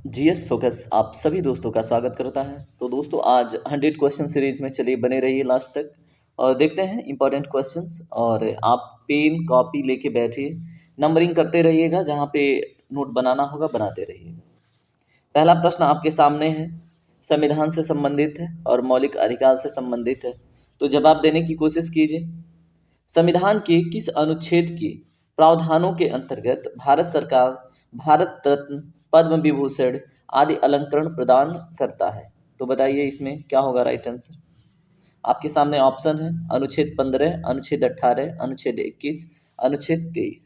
GS focus आप सभी दोस्तों का स्वागत करता है। तो दोस्तों आज 100 क्वेश्चन सीरीज में चलिए बने रहिए लास्ट तक और देखते हैं इंपॉर्टेंट क्वेश्चंस। और आप पेन कॉपी लेके बैठिए, नंबरिंग करते रहिएगा, जहाँ पे नोट बनाना होगा बनाते रहिएगा। पहला प्रश्न आपके सामने है, संविधान से संबंधित है और मौलिक अधिकार से संबंधित है, तो जवाब देने की कोशिश कीजिए। संविधान के किस अनुच्छेद के प्रावधानों के अंतर्गत भारत सरकार भारत रत्न, पद्म विभूषण आदि अलंकरण प्रदान करता है? तो बताइए इसमें क्या होगा राइट आंसर। आपके सामने ऑप्शन है अनुच्छेद 15, अनुच्छेद 18, अनुच्छेद 21, अनुच्छेद 23।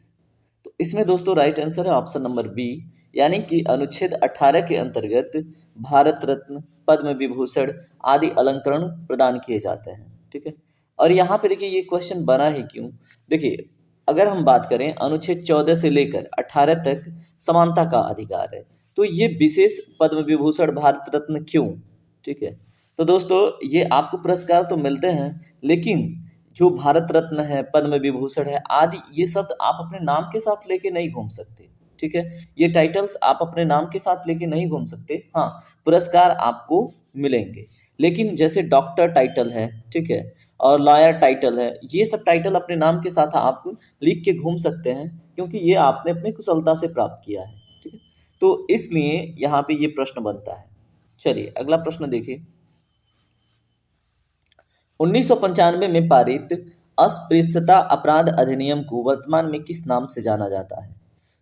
तो इसमें दोस्तों राइट आंसर है ऑप्शन नंबर बी, यानी कि अनुच्छेद 18 के अंतर्गत भारत रत्न, पद्म विभूषण आदि अलंकरण प्रदान किए जाते हैं। ठीक है, और यहाँ पे देखिए ये क्वेश्चन बना है क्यों। देखिए अगर हम बात करें अनुच्छेद 14 से लेकर 18 तक समानता का अधिकार है, तो ये विशेष पद्म विभूषण भारत रत्न क्यों? ठीक है, तो दोस्तों ये आपको पुरस्कार तो मिलते हैं, लेकिन जो भारत रत्न है, पद्म विभूषण है आदि, ये शब्द आप अपने नाम के साथ लेके नहीं घूम सकते। ठीक है, ये टाइटल्स आप अपने नाम के साथ लेके नहीं घूम सकते। हाँ, पुरस्कार आपको मिलेंगे, लेकिन जैसे डॉक्टर टाइटल है, ठीक है, और लॉयर टाइटल है, ये सब टाइटल अपने नाम के साथ आप लिख के घूम सकते हैं, क्योंकि ये आपने अपनी कुशलता से प्राप्त किया है। ठीक है, तो इसलिए यहाँ पे ये प्रश्न बनता है। चलिए अगला प्रश्न देखिए। 1995 में पारित अस्पृश्यता अपराध अधिनियम को वर्तमान में किस नाम से जाना जाता है?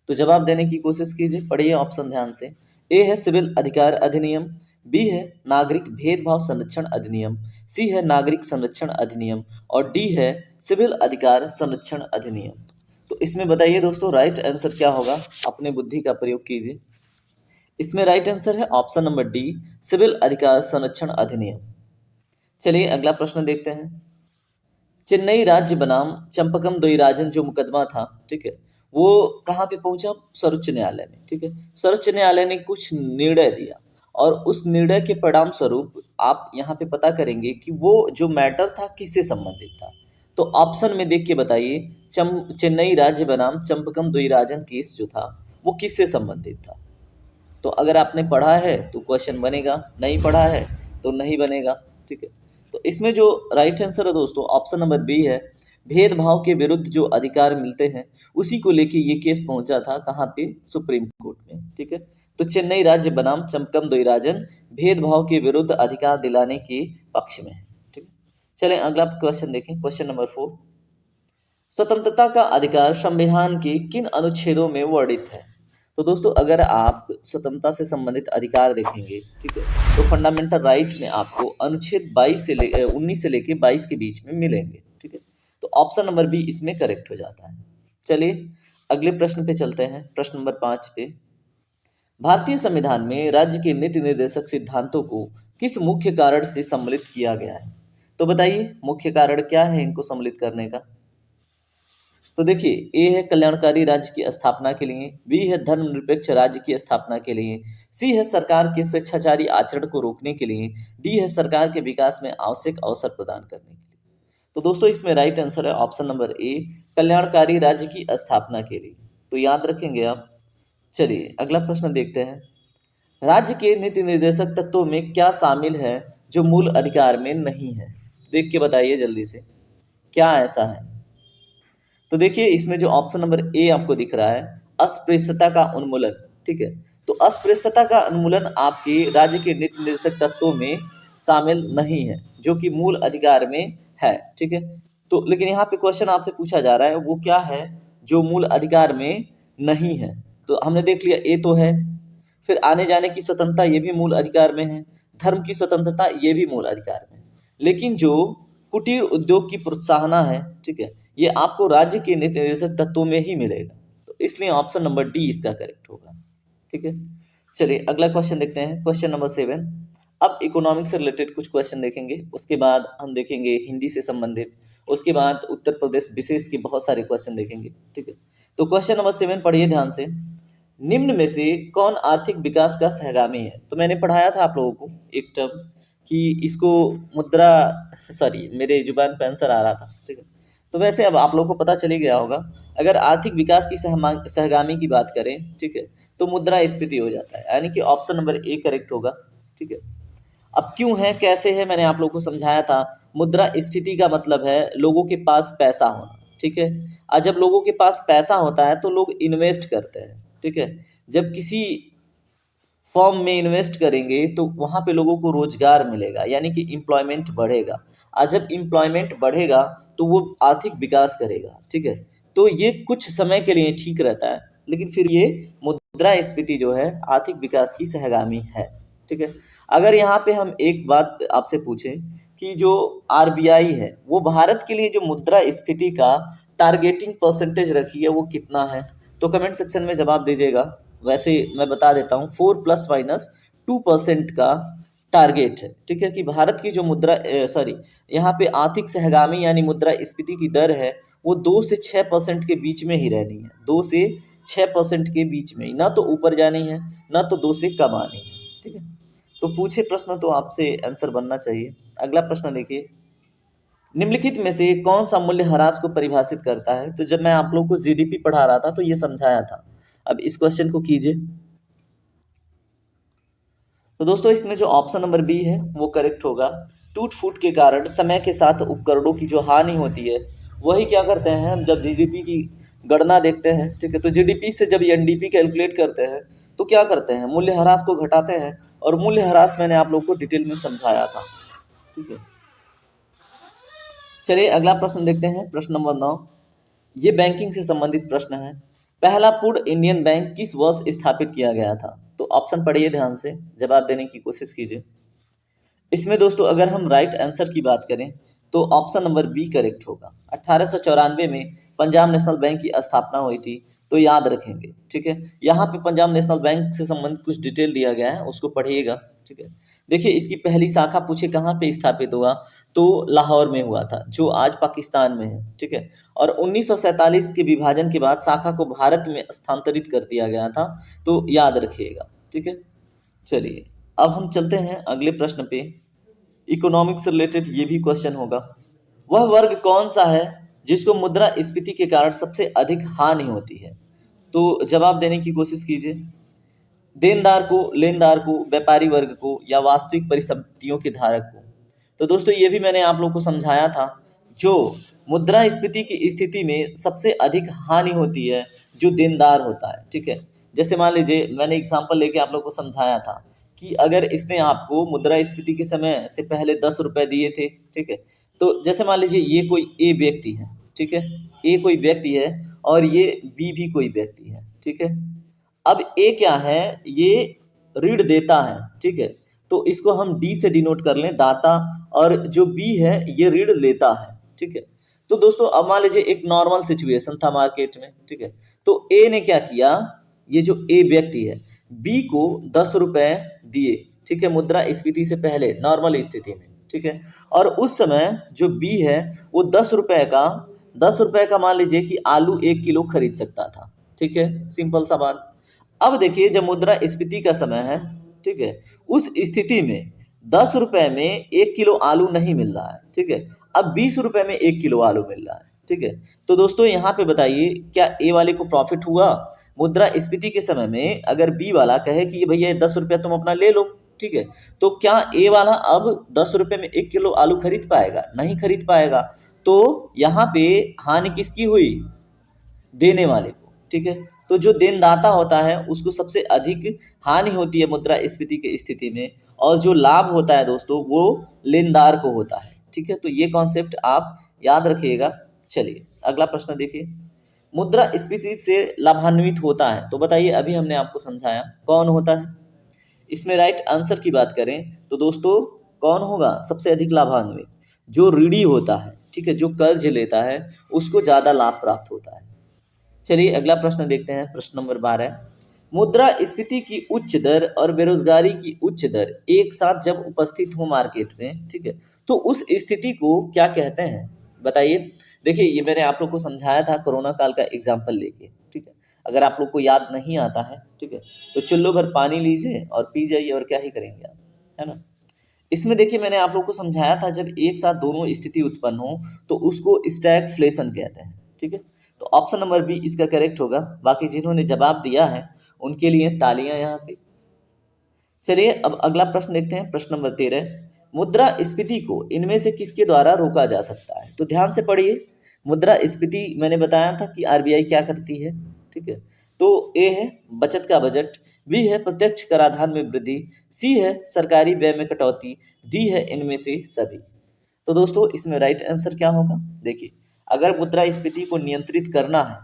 तो जवाब देने की कोशिश कीजिए, पढ़िए ऑप्शन ध्यान से। ए है सिविल अधिकार अधिनियम, बी है नागरिक भेदभाव संरक्षण अधिनियम, सी है नागरिक संरक्षण अधिनियम और डी है सिविल अधिकार संरक्षण अधिनियम। तो इसमें बताइए दोस्तों राइट आंसर क्या होगा, अपने बुद्धि का प्रयोग कीजिए। इसमें राइट आंसर है ऑप्शन नंबर डी, सिविल अधिकार संरक्षण अधिनियम। चलिए अगला प्रश्न देखते हैं। चेन्नई राज्य बनाम चंपकम द्वैराजन जो मुकदमा था, ठीक है, वो कहाँ पे पहुंचा? सर्वोच्च न्यायालय में। ठीक है, सर्वोच्च न्यायालय ने कुछ निर्णय दिया और उस निर्णय के परिणाम स्वरूप आप यहाँ पे पता करेंगे कि वो जो मैटर था किससे संबंधित था। तो ऑप्शन में देख के बताइए, चेन्नई राज्य बनाम चंपकम द्वैराजन केस जो था वो किससे संबंधित था। तो अगर आपने पढ़ा है तो क्वेश्चन बनेगा, नहीं पढ़ा है तो नहीं बनेगा। ठीक है, तो इसमें जो राइट आंसर है दोस्तों ऑप्शन नंबर बी है, भेदभाव के विरुद्ध जो अधिकार मिलते हैं उसी को लेके ये केस पहुंचा था कहाँ पे? सुप्रीम कोर्ट में। ठीक है, तो चेन्नई राज्य बनाम चंपकम द्वैराजन भेदभाव के विरुद्ध अधिकार दिलाने के पक्ष में है। ठीक है, चलें अगला क्वेश्चन देखें, क्वेश्चन नंबर 4। स्वतंत्रता का अधिकार संविधान के किन अनुच्छेदों में वर्णित है? तो दोस्तों अगर आप स्वतंत्रता से संबंधित अधिकार देखेंगे, ठीक है, तो फंडामेंटल राइट में आपको अनुच्छेद 19 से लेके 22 के बीच में मिलेंगे। ठीक है, तो ऑप्शन नंबर बी इसमें करेक्ट हो जाता है। चलिए अगले प्रश्न पे चलते हैं, प्रश्न नंबर 5 पे। भारतीय संविधान में राज्य के नीति निर्देशक सिद्धांतों को किस मुख्य कारण से सम्मिलित किया गया है? तो बताइए मुख्य कारण क्या है इनको सम्मिलित करने का। तो देखिए ए है कल्याणकारी राज्य की स्थापना के लिए, बी है धर्मनिरपेक्ष राज्य की स्थापना के लिए, सी है सरकार के स्वेच्छाचारी आचरण को रोकने के लिए, डी है सरकार के विकास में आवश्यक अवसर प्रदान करने के लिए। तो दोस्तों इसमें राइट आंसर है ऑप्शन नंबर ए, कल्याणकारी राज्य की स्थापना के लिए। तो याद रखेंगे आप। चलिए अगला प्रश्न देखते हैं। राज्य के नीति निर्देशक तत्वों में क्या शामिल है जो मूल अधिकार में नहीं है? देख के बताइए जल्दी से, क्या ऐसा है? तो देखिए इसमें जो ऑप्शन नंबर ए आपको दिख रहा है, अस्पृश्यता का उन्मूलन। ठीक है, तो अस्पृश्यता का उन्मूलन आपके राज्य के नीति निर्देशक तत्वों में शामिल नहीं है, जो कि मूल अधिकार में है। ठीक है, तो लेकिन यहाँ पे क्वेश्चन आपसे पूछा जा रहा है वो क्या है जो मूल अधिकार में नहीं है। तो हमने देख लिया ए तो है, फिर आने जाने की स्वतंत्रता ये भी मूल अधिकार में है, धर्म की स्वतंत्रता ये भी मूल अधिकार में है, लेकिन जो कुटीर उद्योग की प्रोत्साहना है, ठीक है, ये आपको राज्य के नीति निर्देशक तत्वों में ही मिलेगा। तो इसलिए ऑप्शन नंबर डी इसका करेक्ट होगा। ठीक है, चलिए अगला क्वेश्चन देखते हैं, क्वेश्चन नंबर 7। अब इकोनॉमिक्स से रिलेटेड कुछ क्वेश्चन देखेंगे, उसके बाद हम देखेंगे हिंदी से संबंधित, उसके बाद उत्तर प्रदेश विशेष के बहुत सारे क्वेश्चन देखेंगे। ठीक है, तो क्वेश्चन नंबर 7 पढ़िए ध्यान से। निम्न में से कौन आर्थिक विकास का सहगामी है? तो मैंने पढ़ाया था आप लोगों को एक टर्म कि इसको मुद्रा, सॉरी मेरे जुबान पे आंसर आ रहा था। ठीक है, तो वैसे अब आप लोग को पता चली गया होगा, अगर आर्थिक विकास की सहगामी की बात करें, ठीक है, तो मुद्रास्फीति हो जाता है, यानी कि ऑप्शन नंबर ए करेक्ट होगा। ठीक है, अब क्यों है कैसे है मैंने आप लोगों को समझाया था। मुद्रास्फीति का मतलब है लोगों के पास पैसा होना। ठीक है, और जब लोगों के पास पैसा होता है तो लोग इन्वेस्ट करते हैं। ठीक है, जब किसी फॉर्म में इन्वेस्ट करेंगे तो वहाँ पे लोगों को रोजगार मिलेगा, यानी कि एम्प्लॉयमेंट बढ़ेगा, और जब एम्प्लॉयमेंट बढ़ेगा तो वो आर्थिक विकास करेगा। ठीक है, तो ये कुछ समय के लिए ठीक रहता है, लेकिन फिर ये मुद्रास्फीति जो है आर्थिक विकास की सहगामी है। ठीक है, अगर यहाँ पे हम एक बात आपसे पूछें कि जो आरबीआई है वो भारत के लिए जो मुद्रास्फीति का टारगेटिंग परसेंटेज रखी है वो कितना है, तो कमेंट सेक्शन में जवाब दीजिएगा। वैसे मैं बता देता हूँ 4+- 2% का टारगेट है। ठीक है, कि भारत की जो यहाँ पे आर्थिक सहगामी यानी मुद्रास्फीति की दर है वो 2 से 6% के बीच में ही रहनी है। 2 से 6% के बीच में ही, ना तो ऊपर जानी है ना तो 2 से कम आनी है। ठीक है, तो पूछे प्रश्न तो आपसे आंसर बनना चाहिए। अगला प्रश्न देखिए, निम्नलिखित में से कौन सा मूल्य ह्रास को परिभाषित करता है। तो जब मैं आप लोग को जीडीपी पढ़ा रहा था तो ये समझाया था। अब इस क्वेश्चन को कीजिए। तो दोस्तों इसमें जो ऑप्शन नंबर बी है वो करेक्ट होगा। टूट फूट के कारण समय के साथ उपकरणों की जो हानि होती है वही क्या करते हैं, हम जब जीडीपी की गणना देखते हैं, ठीक है, तो जीडीपी से जब एनडीपी कैलकुलेट करते हैं तो क्या करते हैं, मूल्य ह्रास को घटाते हैं। और मूल्य ह्रास मैंने आप लोग को डिटेल में समझाया था। ठीक है, चलिए अगला प्रश्न देखते हैं, प्रश्न नंबर 9। ये बैंकिंग से संबंधित प्रश्न है। पहला पूर्ण इंडियन बैंक किस वर्ष स्थापित किया गया था। तो ऑप्शन पढ़िए ध्यान से, जवाब देने की कोशिश कीजिए। इसमें दोस्तों अगर हम राइट आंसर की बात करें तो ऑप्शन नंबर बी करेक्ट होगा। 1894 में पंजाब नेशनल बैंक की स्थापना हुई थी, तो याद रखेंगे। ठीक है, यहाँ पे पंजाब नेशनल बैंक से संबंधित कुछ डिटेल दिया गया है, उसको पढ़िएगा। ठीक है, देखिए इसकी पहली शाखा पूछे कहाँ पे स्थापित हुआ, तो लाहौर में हुआ था, जो आज पाकिस्तान में है। ठीक है, और 1947 के विभाजन के बाद शाखा को भारत में स्थानांतरित कर दिया गया था, तो याद रखिएगा। ठीक है, चलिए अब हम चलते हैं अगले प्रश्न पे। इकोनॉमिक्स से रिलेटेड ये भी क्वेश्चन होगा। वह वर्ग कौन सा है जिसको मुद्रास्फीति के कारण सबसे अधिक हानि होती है। तो जवाब देने की कोशिश कीजिए। देनदार को, लेनदार को, व्यापारी वर्ग को, या वास्तविक परिसंपत्तियों के धारक को। तो दोस्तों ये भी मैंने आप लोग को समझाया था। जो मुद्रास्फीति की स्थिति में सबसे अधिक हानि होती है जो देनदार होता है। ठीक है, जैसे मान लीजिए मैंने एग्जांपल लेके आप लोग को समझाया था कि अगर इसने आपको मुद्रास्फीति के समय से पहले 10 रुपए दिए थे। ठीक है, तो जैसे मान लीजिए ये कोई ए व्यक्ति है। ठीक है, ए कोई व्यक्ति है और ये बी भी कोई व्यक्ति है। ठीक है, अब ए क्या है, ये ऋण देता है। ठीक है, तो इसको हम डी से डिनोट कर लें, दाता, और जो बी है ये ऋण लेता है। ठीक है, तो दोस्तों अब मान लीजिए एक नॉर्मल सिचुएशन था मार्केट में। ठीक है, तो ए ने क्या किया, ये जो ए व्यक्ति है बी को 10 रुपए दिए। ठीक है, मुद्रास्फीति से पहले नॉर्मल स्थिति में। ठीक है, और उस समय जो बी है वो 10 रुपए का मान लीजिए कि आलू 1 किलो खरीद सकता था। ठीक है, सिंपल सा बात। अब देखिए जब मुद्रास्फीति का समय है, ठीक है, उस स्थिति में 10 रुपए में 1 किलो आलू नहीं मिल रहा है। ठीक है, अब 20 रुपए में 1 किलो आलू मिल रहा है। ठीक है, तो दोस्तों यहाँ पे बताइए क्या ए वाले को प्रॉफिट हुआ। मुद्रास्फीति के समय में अगर बी वाला कहे कि भैया 10 रुपया तुम अपना ले लो, ठीक है, तो क्या ए वाला अब 10 रुपए में 1 किलो आलू खरीद पाएगा, नहीं खरीद पाएगा। तो यहाँ पे हानि किसकी हुई, देने वाले को। ठीक है, तो जो देनदाता होता है उसको सबसे अधिक हानि होती है मुद्रास्फीति की स्थिति में, और जो लाभ होता है दोस्तों वो लेनदार को होता है। ठीक है, तो ये कॉन्सेप्ट आप याद रखिएगा। चलिए अगला प्रश्न देखिए, मुद्रास्फीति से लाभान्वित होता है, तो बताइए अभी हमने आपको समझाया कौन होता है। इसमें राइट आंसर की बात करें तो दोस्तों कौन होगा सबसे अधिक लाभान्वित, जो ऋणी होता है। ठीक है, जो कर्ज लेता है उसको ज्यादा लाभ प्राप्त होता है। चलिए अगला प्रश्न देखते हैं, प्रश्न नंबर 12। मुद्रास्फीति की उच्च दर और बेरोजगारी की उच्च दर एक साथ जब उपस्थित हो मार्केट में, ठीक है, तो उस स्थिति को क्या कहते हैं, बताइए। देखिए ये मैंने आप लोग को समझाया था कोरोना काल का एग्जाम्पल लेके। ठीक है, अगर आप लोग को याद नहीं आता है, ठीक है, तो चुल्लू भर पानी लीजिए और पी जाइए, और क्या ही करेंगे आप, है ना। इसमें देखिए मैंने आप लोग को समझाया था, जब एक साथ दोनों स्थिति उत्पन्न हो तो उसको स्टैगफ्लेशन कहते हैं। ठीक है, तो ऑप्शन नंबर बी इसका करेक्ट होगा। बाकी जिन्होंने जवाब दिया है उनके लिए तालियां यहाँ पे। चलिए अब अगला प्रश्न देखते हैं, प्रश्न नंबर 13। मुद्रास्फीति को इनमें से किसके द्वारा रोका जा सकता है? तो ध्यान से पढ़िए। मुद्रास्फीति मैंने बताया था कि आरबीआई क्या करती है। ठीक है, तो ए है बचत का बजट, बी है प्रत्यक्ष कराधान में वृद्धि, सी है सरकारी व्यय में कटौती, डी है इनमें से सभी। तो दोस्तों इसमें राइट आंसर क्या होगा? देखिए, अगर मुद्रास्फीति को नियंत्रित करना है,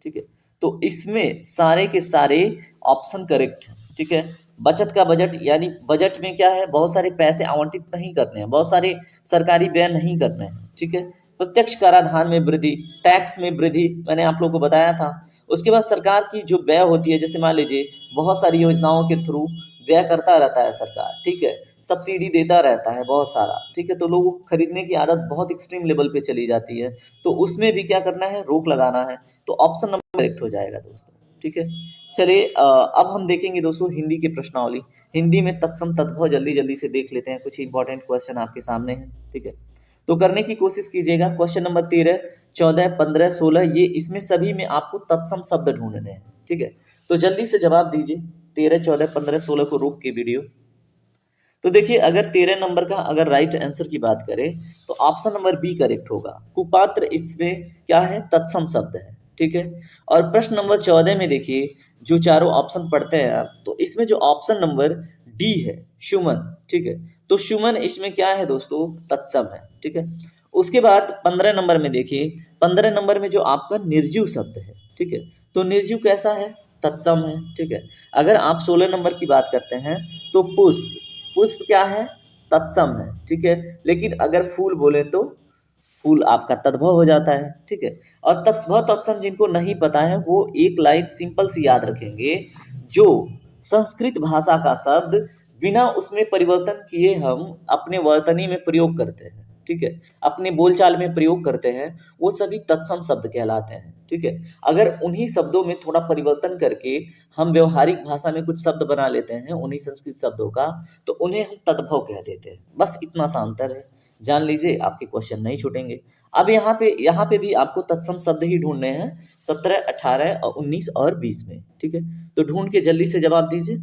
ठीक है, तो इसमें सारे के सारे ऑप्शन करेक्ट हैं। ठीक है, बचत का बजट, यानी बजट में क्या है, बहुत सारे पैसे आवंटित नहीं करने हैं, बहुत सारे सरकारी व्यय नहीं करने हैं। ठीक है, प्रत्यक्ष कराधान में वृद्धि, टैक्स में वृद्धि मैंने आप लोगों को बताया था। उसके बाद सरकार की जो व्यय होती है, जैसे मान लीजिए बहुत सारी योजनाओं के थ्रू व्यय करता रहता है सरकार। ठीक है, सब्सिडी देता रहता है बहुत सारा। ठीक है, तो लोगों को खरीदने की आदत बहुत एक्सट्रीम लेवल पे चली जाती है, तो उसमें भी क्या करना है, रोक लगाना है। तो ऑप्शन नंबर करेक्ट हो जाएगा दोस्तों। ठीक है, चलिए अब हम देखेंगे दोस्तों हिंदी की प्रश्नावली। हिंदी में तत्सम तद्भव जल्दी जल्दी से देख लेते हैं, कुछ इंपॉर्टेंट क्वेश्चन आपके सामने हैं। ठीक है, तो करने की कोशिश कीजिएगा। क्वेश्चन नंबर 13, 14, 15, 16, ये इसमें सभी में आपको तत्सम शब्द ढूंढने हैं। ठीक है, तो जल्दी से जवाब दीजिए। 13, 14, 15, 16 को रोक के वीडियो। तो देखिए, अगर 13 नंबर का अगर राइट आंसर की बात करें तो ऑप्शन नंबर बी करेक्ट होगा। कुपात्र इसमें क्या है, तत्सम शब्द है। ठीक है, और प्रश्न नंबर 14 में देखिए, जो चारों ऑप्शन पढ़ते हैं आप, तो इसमें जो ऑप्शन नंबर डी है, सुमन। ठीक है, तो सुमन इसमें क्या है दोस्तों, तत्सम है। ठीक है, उसके बाद 15 नंबर में देखिए, 15 नंबर में जो आपका निर्जीव शब्द है। ठीक है, तो निर्जीव कैसा है, तत्सम है। ठीक है, अगर आप 16 नंबर की बात करते हैं तो पुष्प, पुष्प क्या है, तत्सम है। ठीक है, लेकिन अगर फूल बोले तो फूल आपका तद्भव हो जाता है। ठीक है, और तत्भव तत्सम जिनको नहीं पता है वो एक लाइन सिंपल सी याद रखेंगे, जो संस्कृत भाषा का शब्द बिना उसमें परिवर्तन किए हम अपने वर्तनी में प्रयोग करते हैं। ठीक है, अपने बोलचाल में प्रयोग करते हैं, वो सभी तत्सम शब्द कहलाते हैं। ठीक है, अगर उन्हीं शब्दों में थोड़ा परिवर्तन करके हम व्यवहारिक भाषा में कुछ शब्द बना लेते हैं उन्हीं संस्कृत शब्दों का, तो उन्हें हम तद्भव कह देते हैं। बस इतना सा अंतर है, जान लीजिए, आपके क्वेश्चन नहीं छूटेंगे। अब यहाँ पे भी आपको तत्सम शब्द ही ढूंढने हैं, 17, 18 और 19 और 20 में। ठीक है, तो ढूंढ के जल्दी से जवाब दीजिए।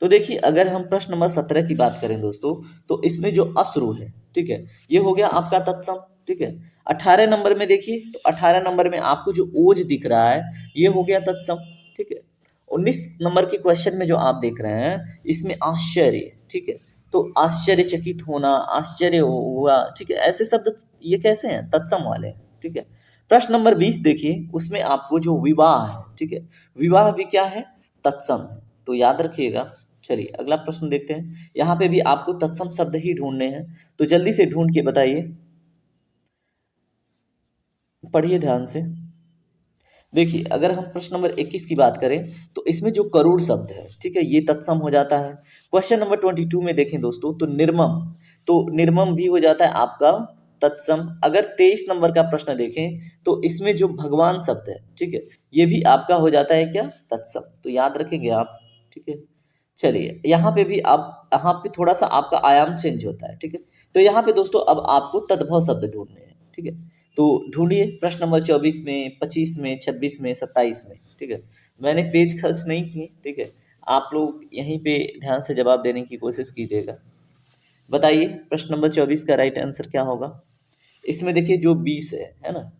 तो देखिए, अगर हम प्रश्न नंबर 17 की बात करें दोस्तों, तो इसमें जो अश्रु है, ठीक है, ये हो गया आपका तत्सम। ठीक है, 18 नंबर में देखिए, तो 18 नंबर में आपको जो ओज दिख रहा है, ये हो गया तत्सम। ठीक है, 19 नंबर के क्वेश्चन में जो आप देख रहे हैं, इसमें आश्चर्य। ठीक है, तो आश्चर्यचकित होना, आश्चर्य हुआ। ठीक है, ऐसे शब्द ये कैसे हैं, तत्सम वाले हैं। ठीक है, प्रश्न नंबर 20 देखिए, उसमें आपको जो विवाह है, ठीक है, विवाह भी क्या है, तत्सम है, तो याद रखिएगा। चलिए अगला प्रश्न देखते हैं, यहाँ पे भी आपको तत्सम शब्द ही ढूंढने हैं, तो जल्दी से ढूंढ के बताइए, पढ़िए ध्यान से। देखिए, अगर हम प्रश्न नंबर 21 की बात करें तो इसमें जो करोड़ शब्द है, ठीक है, ये तत्सम हो जाता है। क्वेश्चन नंबर 22 में देखें दोस्तों, तो निर्मम, तो निर्मम भी हो जाता है आपका तत्सम। अगर 23 नंबर का प्रश्न देखें तो इसमें जो भगवान शब्द है, ठीक है, ये भी आपका हो जाता है क्या, तत्सम, तो याद रखेंगे आप। ठीक है, चलिए यहाँ पे भी आप, यहाँ पे थोड़ा सा आपका आयाम चेंज होता है। ठीक है, तो यहाँ पे दोस्तों अब आपको तद्भव शब्द ढूंढने हैं। ठीक है, तो ढूंढिए प्रश्न नंबर 24 में, 25 में, 26 में, 27 में। ठीक है, मैंने पेज खर्च नहीं किए। ठीक है, आप लोग यहीं पे ध्यान से जवाब देने की कोशिश कीजिएगा। बताइए प्रश्न नंबर 24 का राइट आंसर क्या होगा। इसमें देखिए जो 20 है ना,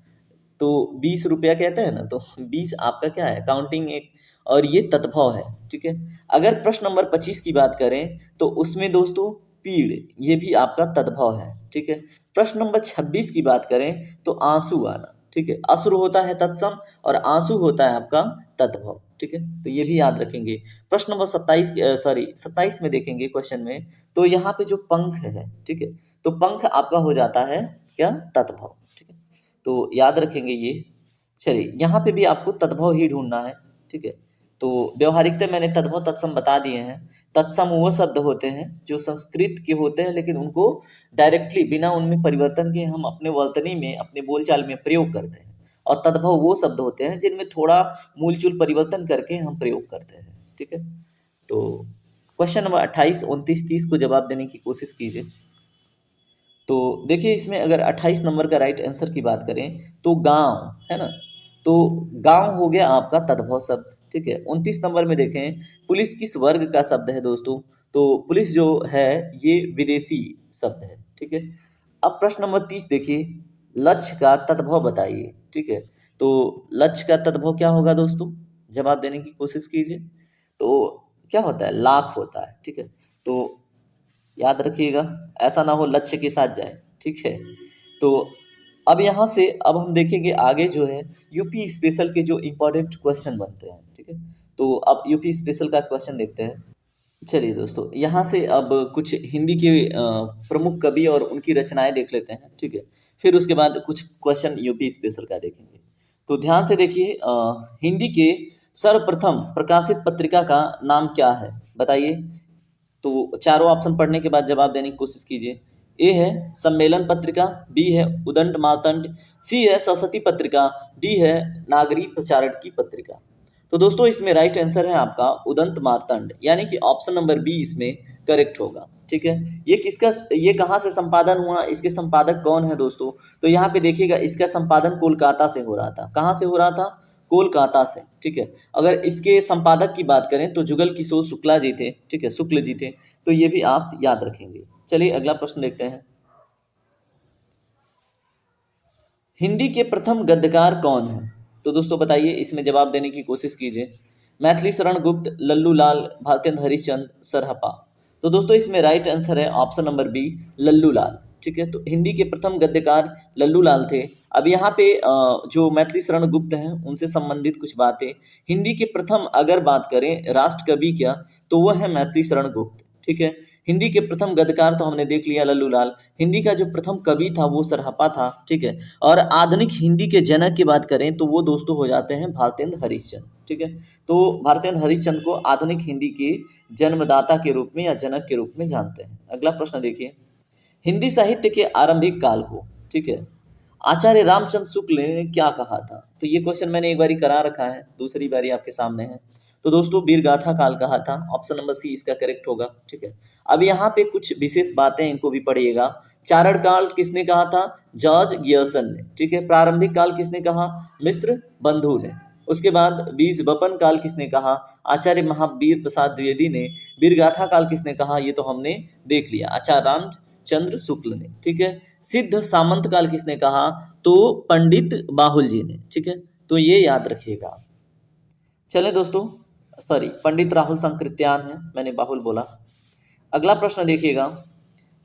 तो 20 रुपया कहते हैं ना, तो 20 आपका क्या है, काउंटिंग एक, और ये तद्भव है। ठीक है, अगर प्रश्न नंबर 25 की बात करें तो उसमें दोस्तों पीड़, ये भी आपका तद्भव है। ठीक है, प्रश्न नंबर 26 की बात करें तो आंसू आना। ठीक है, अश्रु होता है तत्सम और आंसू होता है आपका तद्भव। ठीक है, तो ये भी याद रखेंगे। प्रश्न नंबर 27 में देखेंगे क्वेश्चन में, तो यहाँ पे जो पंख है, ठीक है, तो पंख आपका हो जाता है क्या, तद्भव। ठीक है, तो याद रखेंगे ये। चलिए यहाँ पे भी आपको तद्भव ही ढूंढना है। ठीक है, तो व्यवहारिकता मैंने तद्भव तत्सम बता दिए हैं। तत्सम वो शब्द होते हैं जो संस्कृत के होते हैं, लेकिन उनको डायरेक्टली बिना उनमें परिवर्तन के हम अपने वर्तनी में, अपने बोलचाल में प्रयोग करते हैं। और तद्भव वो शब्द होते हैं जिनमें थोड़ा मूलचूल परिवर्तन करके हम प्रयोग करते हैं। ठीक है, तो क्वेश्चन नंबर 28, 29, 30 को जवाब देने की कोशिश कीजिए। तो देखिए इसमें अगर 28 नंबर का राइट आंसर की बात करें तो गांव है ना, तो गांव हो गया आपका तद्भव शब्द। ठीक है, 29 नंबर में देखें पुलिस किस वर्ग का शब्द है दोस्तों, तो पुलिस जो है ये विदेशी शब्द है। ठीक है, अब प्रश्न नंबर 30 देखिए, लक्ष्य का तद्भव बताइए। ठीक है, तो लक्ष्य का तद्भव क्या होगा दोस्तों, जवाब देने की कोशिश कीजिए। तो क्या होता है, लाख होता है। ठीक है, तो याद रखिएगा, ऐसा ना हो लक्ष्य के साथ जाए। ठीक है, तो अब यहाँ से अब हम देखेंगे आगे जो है यूपी स्पेशल के जो इम्पोर्टेंट क्वेश्चन बनते हैं। ठीक है, तो अब यूपी स्पेशल का क्वेश्चन देखते हैं। चलिए दोस्तों, यहाँ से अब कुछ हिंदी के प्रमुख कवि और उनकी रचनाएं देख लेते हैं। ठीक है, फिर उसके बाद कुछ क्वेश्चन यूपी स्पेशल का देखेंगे। तो ध्यान से देखिए, हिंदी के सर्वप्रथम प्रकाशित पत्रिका का नाम क्या है, बताइए। तो चारों ऑप्शन पढ़ने के बाद जवाब देने की कोशिश कीजिए। ए है सम्मेलन पत्रिका, बी है उदंड मार्तंड, सी है सरस्वती पत्रिका, डी है नागरी प्रचारण की पत्रिका। तो दोस्तों इसमें राइट आंसर है आपका उदंत मार्तंड, यानी कि ऑप्शन नंबर बी इसमें करेक्ट होगा। ठीक है, ये कहाँ से संपादन हुआ, इसके संपादक कौन है दोस्तों, तो यहाँ पे देखिएगा इसका संपादन कोलकाता से हो रहा था। कहाँ से हो रहा था, कोलकाता से। ठीक है, अगर इसके संपादक की बात करें तो जुगल किशोर शुक्ला जी थे। ठीक है, शुक्ल जी थे, तो ये भी आप याद रखेंगे। चलिए अगला प्रश्न देखते हैं, हिंदी के प्रथम गद्यकार कौन है, तो दोस्तों बताइए, इसमें जवाब देने की कोशिश कीजिए। मैथिली शरण गुप्त, लल्लू लाल, भारतेंद्र हरिश्चंद्र, सरहपा। तो दोस्तों इसमें राइट आंसर है ऑप्शन नंबर बी, लल्लू लाल। ठीक है, तो हिंदी के प्रथम गद्यकार लल्लू लाल थे। अब यहाँ पे जो मैथिली शरण गुप्त हैं उनसे संबंधित कुछ बातें, हिंदी के प्रथम अगर बात करें राष्ट्र कवि क्या, तो वह है मैथिली शरण गुप्त। ठीक है, हिंदी के प्रथम गद्यकार तो हमने देख लिया लल्लू लाल, हिंदी का जो प्रथम कवि था वो सरहपा था। ठीक है, और आधुनिक हिंदी के जनक की बात करें तो वो दोस्तों हो जाते हैं भारतेंद्र हरिश्चंद्र। ठीक है, तो भारतेंद्र हरिश्चंद्र को आधुनिक हिंदी के जन्मदाता के रूप में या जनक के रूप में जानते हैं। अगला प्रश्न देखिए, हिंदी साहित्य के आरंभिक काल को, ठीक है, आचार्य रामचंद्र शुक्ल ने क्या कहा था, तो ये क्वेश्चन मैंने एक बारी करा रखा है, दूसरी बारी आपके सामने है। तो दोस्तों वीरगाथा काल कहा था, ऑप्शन नंबर सी इसका करेक्ट होगा। ठीक है, अब यहाँ पे कुछ विशेष बातें इनको भी पढ़िएगा। चारण काल किसने कहा था, जॉर्ज गियर्सन ने। ठीक है, प्रारंभिक काल किसने कहा, मिश्र बंधु ने। उसके बाद बीज बपन काल किसने कहा, आचार्य महावीर प्रसाद द्विवेदी ने। वीरगाथा काल किसने कहा, ये तो हमने देख लिया, आचार्य रामचंद्र शुक्ल ने। ठीक है, सिद्ध सामंत काल किसने कहा, तो पंडित बाहुल जी ने। ठीक है, तो ये याद रखिएगा। चलें दोस्तों, सॉरी पंडित राहुल संकृत्यान है, मैंने बाहुल बोला। अगला प्रश्न देखिएगा,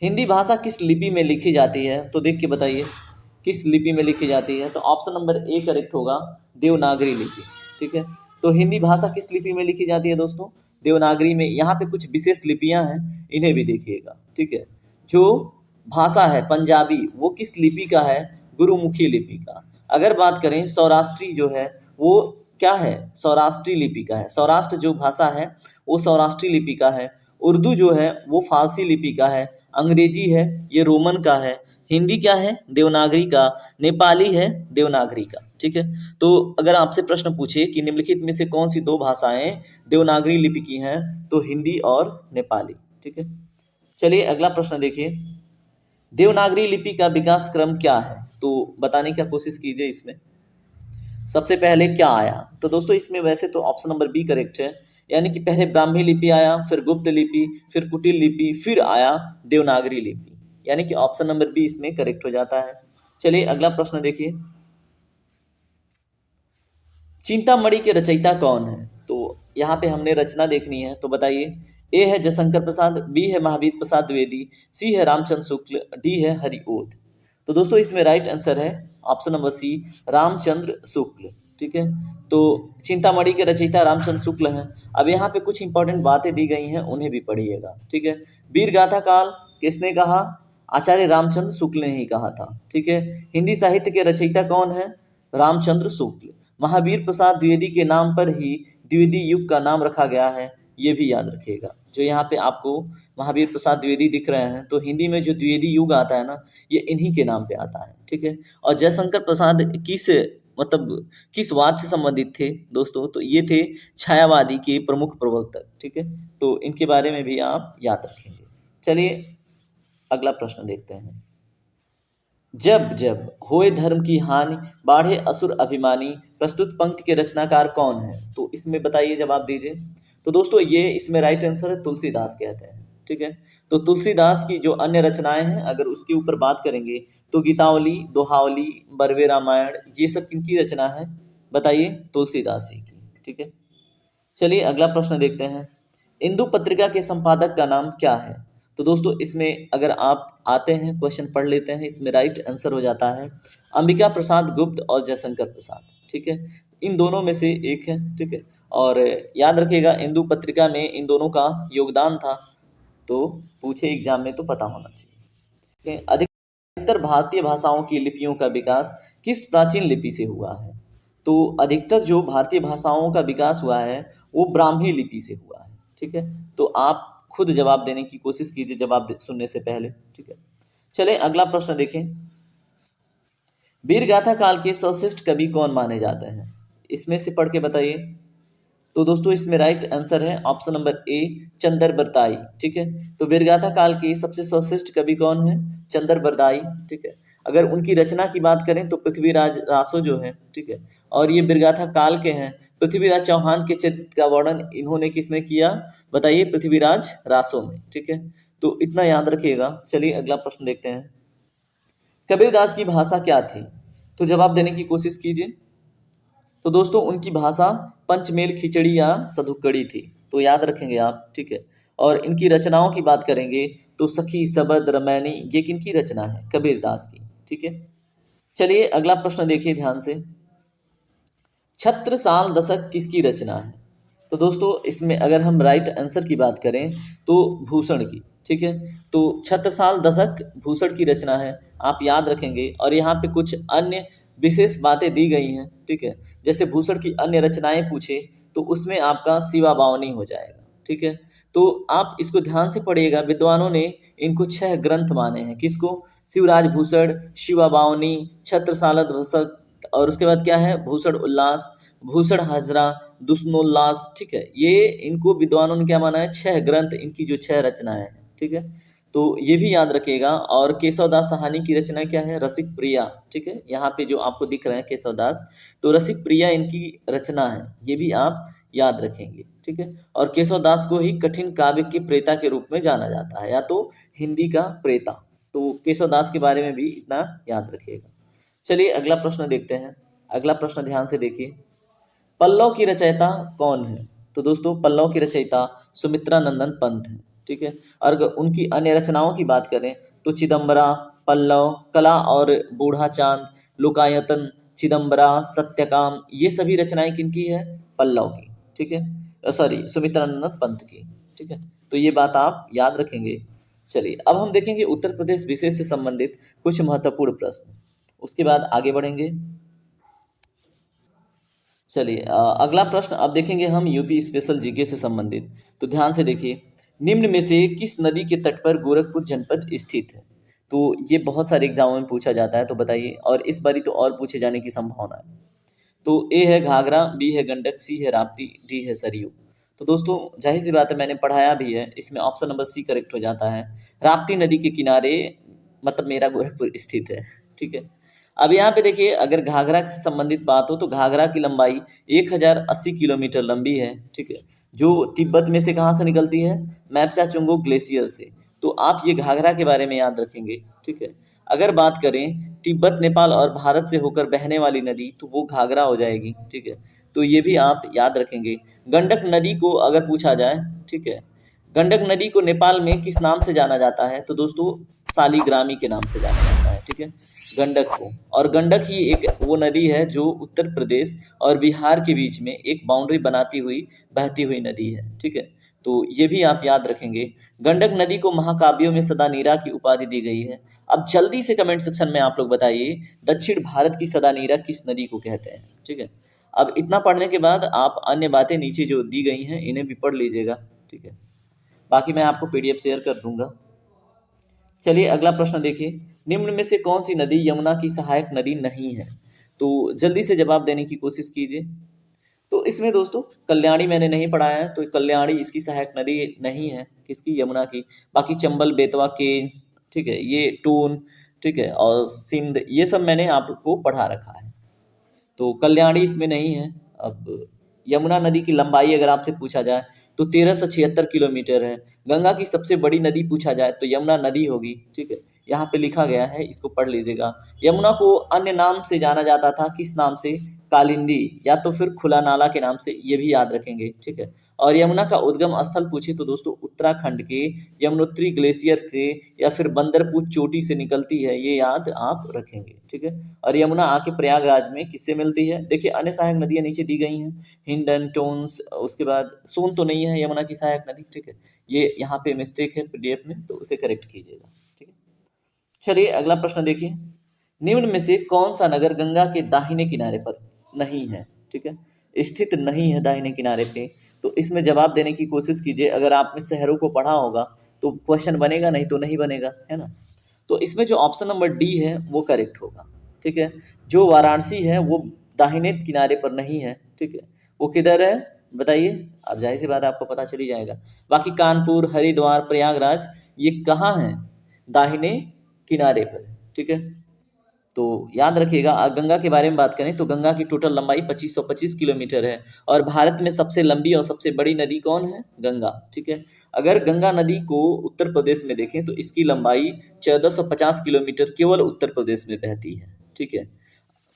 हिंदी भाषा किस लिपि में लिखी जाती है, तो देख के बताइए किस लिपि में लिखी जाती है। तो ऑप्शन नंबर ए करेक्ट होगा, देवनागरी लिपि। ठीक है, तो हिंदी भाषा किस लिपि में लिखी जाती है दोस्तों, देवनागरी में। यहाँ पे कुछ विशेष लिपियाँ हैं, इन्हें भी देखिएगा। ठीक है, जो भाषा है पंजाबी वो किस लिपि का है, गुरुमुखी लिपि का। अगर बात करें सौराष्ट्री जो है वो क्या है, सौराष्ट्री लिपि का है। सौराष्ट्र जो भाषा है वो सौराष्ट्री लिपि का है। उर्दू जो है वो फारसी लिपि का है। अंग्रेजी है ये रोमन का है। हिंदी क्या है, देवनागरी का। नेपाली है देवनागरी का। ठीक है, तो अगर आपसे प्रश्न पूछे कि निम्नलिखित में से कौन सी दो भाषाएं देवनागरी लिपि की हैं, तो हिंदी और नेपाली। ठीक है, चलिए अगला प्रश्न देखिए, देवनागरी लिपि का विकास क्रम क्या है, तो बताने की कोशिश कीजिए। इसमें सबसे पहले क्या आया, तो दोस्तों इसमें वैसे तो ऑप्शन नंबर बी करेक्ट है, यानी कि पहले ब्राह्मी लिपि आया, फिर गुप्त लिपि, फिर कुटिल लिपि, फिर आया देवनागरी लिपि, यानी कि ऑप्शन नंबर बी इसमें करेक्ट हो जाता है। चलिए अगला प्रश्न देखिए, चिंतामणि के रचयिता कौन है, तो यहाँ पे हमने रचना देखनी है, तो बताइए। ए है जयशंकर प्रसाद, बी है महावीर प्रसाद द्विवेदी, सी है रामचंद्र शुक्ल, डी है हरिओध। तो दोस्तों इसमें राइट आंसर है option number C, Ramchandra Shukla. ठीक है, तो चिंतामणि के रचयिता रामचंद्र शुक्ल हैं। अब यहाँ पे कुछ इंपॉर्टेंट बातें दी गई हैं, उन्हें भी पढ़िएगा। ठीक है, वीरगाथा काल किसने कहा, आचार्य रामचंद्र शुक्ल ने ही कहा था। ठीक है, हिंदी साहित्य के रचयिता कौन है, रामचंद्र शुक्ल। महावीर प्रसाद द्विवेदी के नाम पर ही द्विवेदी युग का नाम रखा गया है, ये भी याद रखिएगा। जो यहाँ पे आपको महावीर प्रसाद द्विवेदी दिख रहे हैं, तो हिंदी में जो द्विवेदी युग आता है ना, ये इन्हीं के नाम पे आता है। ठीक है, और जयशंकर प्रसाद किस मतलब किस वाद से संबंधित थे दोस्तों? तो ये थे छायावादी के प्रमुख प्रवर्तक, ठीक है। तो इनके बारे में भी आप याद रखेंगे। चलिए अगला प्रश्न देखते हैं। जब जब होए धर्म की हानि, बाढ़े असुर अभिमानी, प्रस्तुत पंक्ति के रचनाकार कौन है? तो इसमें बताइए, जवाब दीजिए। तो दोस्तों ये इसमें राइट आंसर है, तुलसीदास कहते हैं, ठीक है। तो तुलसीदास की जो अन्य रचनाएं हैं, अगर उसके ऊपर बात करेंगे तो गीतावली, दोहावली, बरवे रामायण, ये सब किनकी रचना है? बताइए, तुलसीदास जी की, ठीक है। चलिए अगला प्रश्न देखते हैं। इंदु पत्रिका के संपादक का नाम क्या है? तो दोस्तों इसमें अगर आप आते हैं, क्वेश्चन पढ़ लेते हैं, इसमें राइट आंसर हो जाता है अंबिका प्रसाद गुप्त और जयशंकर प्रसाद, ठीक है। इन दोनों में से एक है, ठीक है। और याद रखिएगा इंदु पत्रिका में इन दोनों का योगदान था, तो पूछे एग्जाम में तो पता होना चाहिए। अधिकतर भारतीय भाषाओं की लिपियों का विकास किस प्राचीन लिपि से हुआ है? तो अधिकतर जो भारतीय भाषाओं का विकास हुआ है वो ब्राह्मी लिपि से हुआ है, ठीक है। तो आप खुद जवाब देने की कोशिश कीजिए सुनने से पहले, ठीक है। चलें अगला प्रश्न देखें। वीरगाथा काल के सर्वश्रेष्ठ कवि कौन माने जाते हैं? इसमें से पढ़ के बताइए। तो दोस्तों इसमें राइट आंसर है option number A, Chandar Bardai, ठीक है। तो वीरगाथा काल के सबसे सर्वश्रेष्ठ कवि कौन है? चंदर बरदाई, ठीक है। अगर उनकी रचना की बात करें तो पृथ्वीराज रासो जो है, ठीक है। और ये वीरगाथा काल के हैं। पृथ्वीराज चौहान के चरित्र का वर्णन इन्होंने किसमें किया? बताइए, पृथ्वीराज रासो में, ठीक है। तो इतना याद रखिएगा। चलिए अगला प्रश्न देखते हैं। कबीरदास की भाषा क्या थी? तो जवाब देने की कोशिश कीजिए। तो दोस्तों उनकी भाषा पंचमेल खिचड़ी या सधुक्कड़ी थी, तो याद रखेंगे आप, ठीक है। और इनकी रचनाओं की बात करेंगे तो सखी, सबद, रमैनी, ये किनकी रचना है? कबीरदास की, ठीक है। चलिए अगला प्रश्न देखिए ध्यान से। छत्रसाल दशक किसकी रचना है? तो दोस्तों इसमें अगर हम राइट आंसर की बात करें तो भूषण की, ठीक है। तो छत्रसाल दशक भूषण की रचना है, आप याद रखेंगे। और यहाँ पे कुछ अन्य विशेष बातें दी गई हैं, ठीक है। जैसे भूषण की अन्य रचनाएं पूछे तो उसमें आपका शिवा बावनी हो जाएगा, ठीक है। तो आप इसको ध्यान से पढ़िएगा। विद्वानों ने इनको 6 ग्रंथ माने हैं, किसको? शिवराज भूषण, शिवा बावनी, छत्रसाल दशक, और उसके बाद क्या है? भूषण उल्लास, भूषण हाजरा, दुष्णोल्लास, ठीक है। ये इनको विद्वानों ने क्या माना है? 6 ग्रंथ, इनकी जो 6 रचनाएं हैं, ठीक है। तो ये भी याद रखिएगा। और केशवदास साहनी की रचना क्या है? रसिक प्रिया, ठीक है। यहाँ पे जो आपको दिख रहे हैं केशवदास, तो रसिक प्रिया इनकी रचना है, ये भी आप याद रखेंगे, ठीक है। और केशवदास को ही कठिन काव्य के प्रेता के रूप में जाना जाता है, या तो हिंदी का प्रेता। तो केशवदास के बारे में भी इतना याद रखिएगा। चलिए अगला प्रश्न देखते हैं। अगला प्रश्न ध्यान से देखिए। पल्लव की रचयिता कौन है? तो दोस्तों पल्लव की रचयिता सुमित्रा नंदन पंत है, ठीक है। और अगर उनकी अन्य रचनाओं की बात करें तो चिदम्बरा, पल्लव, कला और बूढ़ा चांद, लोकायतन, चिदम्बरा, सत्यकाम, ये सभी रचनाएं किनकी है? पल्लव की, ठीक है। सॉरी, सुमित्रा नंदन पंत की, ठीक है। तो ये बात आप याद रखेंगे। चलिए अब हम देखेंगे उत्तर प्रदेश विषय से संबंधित कुछ महत्वपूर्ण प्रश्न, उसके बाद आगे बढ़ेंगे। चलिए अगला प्रश्न अब देखेंगे हम यूपी स्पेशल जीके से संबंधित। तो ध्यान से देखिए। निम्न में से किस नदी के तट पर गोरखपुर जनपद स्थित है? तो ये बहुत सारे एग्जामों में पूछा जाता है, तो बताइए। और इस बारी तो और पूछे जाने की संभावना है। तो ए है घाघरा, बी है गंडक, सी है राप्ती, डी है सरयू। तो दोस्तों जाहिर सी बात है, मैंने पढ़ाया भी है, इसमें ऑप्शन नंबर सी करेक्ट हो जाता है। राप्ती नदी के किनारे मतलब मेरा गोरखपुर स्थित है, ठीक है। अब यहाँ पे देखिए, अगर घाघरा से संबंधित बात हो तो घाघरा की लंबाई 1080 किलोमीटर लंबी है, ठीक है। जो तिब्बत में से कहाँ से निकलती है? मैप्चाचुंगो ग्लेशियर से। तो आप ये घाघरा के बारे में याद रखेंगे, ठीक है। अगर बात करें तिब्बत, नेपाल और भारत से होकर बहने वाली नदी, तो वो घाघरा हो जाएगी, ठीक है। तो ये भी आप याद रखेंगे। गंडक नदी को अगर पूछा जाए, ठीक है, गंडक नदी को नेपाल में किस नाम से जाना जाता है? तो दोस्तों सालीग्रामी के नाम से जाना जाता है, ठीक है, गंडक को। और गंडक ही एक वो नदी है जो उत्तर प्रदेश और बिहार के बीच में एक बाउंड्री बनाती हुई बहती हुई नदी है, ठीक है। तो ये भी आप याद रखेंगे। गंडक नदी को महाकाव्यों में सदा नीरा की उपाधि दी गई है। अब जल्दी से कमेंट सेक्शन में आप लोग बताइए, दक्षिण भारत की सदा नीरा किस नदी को कहते हैं, ठीक है। अब इतना पढ़ने के बाद आप अन्य बातें नीचे जो दी गई हैं इन्हें भी पढ़ लीजिएगा, ठीक है। बाकी मैं आपको पीडीएफ शेयर कर दूंगा। चलिए अगला प्रश्न देखिए। निम्न में से कौन सी नदी यमुना की सहायक नदी नहीं है? तो जल्दी से जवाब देने की कोशिश कीजिए। तो इसमें दोस्तों कल्याणी मैंने नहीं पढ़ाया है, तो कल्याणी इसकी सहायक नदी नहीं है, किसकी, यमुना की। बाकी चंबल, बेतवा, केन्स, ठीक है, ये टून, ठीक है, और सिंध, ये सब मैंने आपको पढ़ा रखा है। तो कल्याणी इसमें नहीं है। अब यमुना नदी की लंबाई अगर आपसे पूछा जाए तो 1376 किलोमीटर है। गंगा की सबसे बड़ी नदी पूछा जाए तो यमुना नदी होगी, ठीक है, यहाँ पे लिखा गया है, इसको पढ़ लीजिएगा। यमुना को अन्य नाम से जाना जाता था, किस नाम से, कालिंदी, या तो फिर खुला नाला के नाम से, ये भी याद रखेंगे, ठीक है। और यमुना का उद्गम स्थल पूछे तो दोस्तों उत्तराखंड के यमुनोत्री ग्लेशियर से या फिर बंदरपुर चोटी से निकलती है, ये याद आप रखेंगे, ठीक है। और यमुना आके प्रयागराज में किससे मिलती है, देखिए अन्य सहायक नदियां नीचे दी गई हैं, हिंडन, टोन्स, उसके बाद सोन तो नहीं है यमुना की सहायक नदी, ठीक है। ये यहाँ पे मिस्टेक है पीडीएफ में, तो उसे करेक्ट कीजिएगा, ठीक है। चलिए अगला प्रश्न देखिए, निम्न में से कौन सा नगर गंगा के दाहिने किनारे पर नहीं है, ठीक है, स्थित नहीं है दाहिने किनारे पे। तो इसमें जवाब देने की कोशिश कीजिए। अगर आपने शहरों को पढ़ा होगा तो क्वेश्चन बनेगा, नहीं तो नहीं बनेगा, है ना। तो इसमें जो ऑप्शन नंबर डी है वो करेक्ट होगा, ठीक है। जो वाराणसी है वो दाहिने किनारे पर नहीं है, ठीक है। वो किधर है बताइए, अब जाहिर सी बात है आपको पता चल ही जाएगा। बाकी कानपुर, हरिद्वार, प्रयागराज, ये कहाँ हैं, दाहिने किनारे पर, ठीक है। तो याद रखिएगा, गंगा के बारे में बात करें तो गंगा की टोटल लंबाई 2525 किलोमीटर है। और भारत में सबसे लंबी और सबसे बड़ी नदी कौन है, गंगा, ठीक है। अगर गंगा नदी को उत्तर प्रदेश में देखें तो इसकी लंबाई 1450 किलोमीटर केवल उत्तर प्रदेश में बहती है, ठीक है,